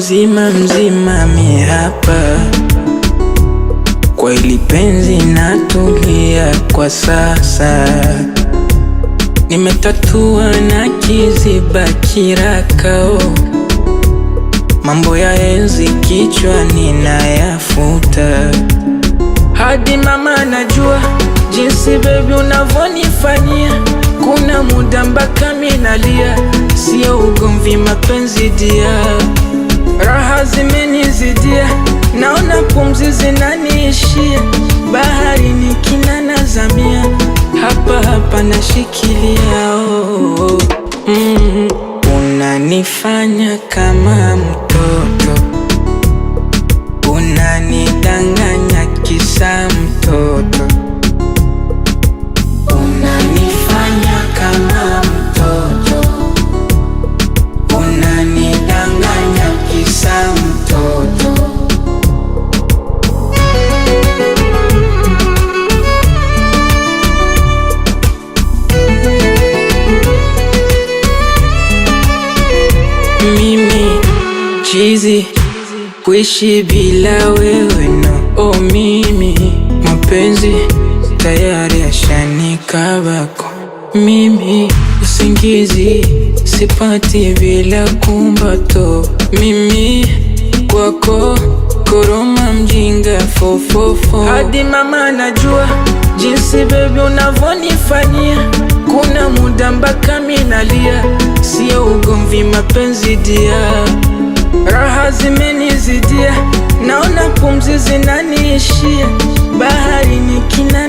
mzima mi hapa, kwa hili penzi natulia kwa sasa. Nimetatua na kiziba kirakao, mambo ya enzi kichwani nayafuta. Hadi mama najua jinsi baby unavonifanyia, kuna muda mpaka minalia, sio ugomvi mapenzi dia. Raha zimenizidia, naona pumzi zinaniishia, bahari nikina nazamia, hapa hapa nashikilia. Unanifanya kama mtoto, unanidanganya kisa mtoto. Unanifanya kama mtoto, unanidanganya kisa mtoto. Mimi chizi kuishi bila wewe no. Oh, mimi mapenzi tayari yashanikabako. Mimi usingizi sipati bila kumbato. Mimi kwako koroma mjinga fofofo. Hadi mama najua jinsi baby unavonifanyia, kuna muda mpaka minalia, sio ugomvi mapenzi dia. Raha zimenizidia, naona pumzi zinaniishia, bahari nikina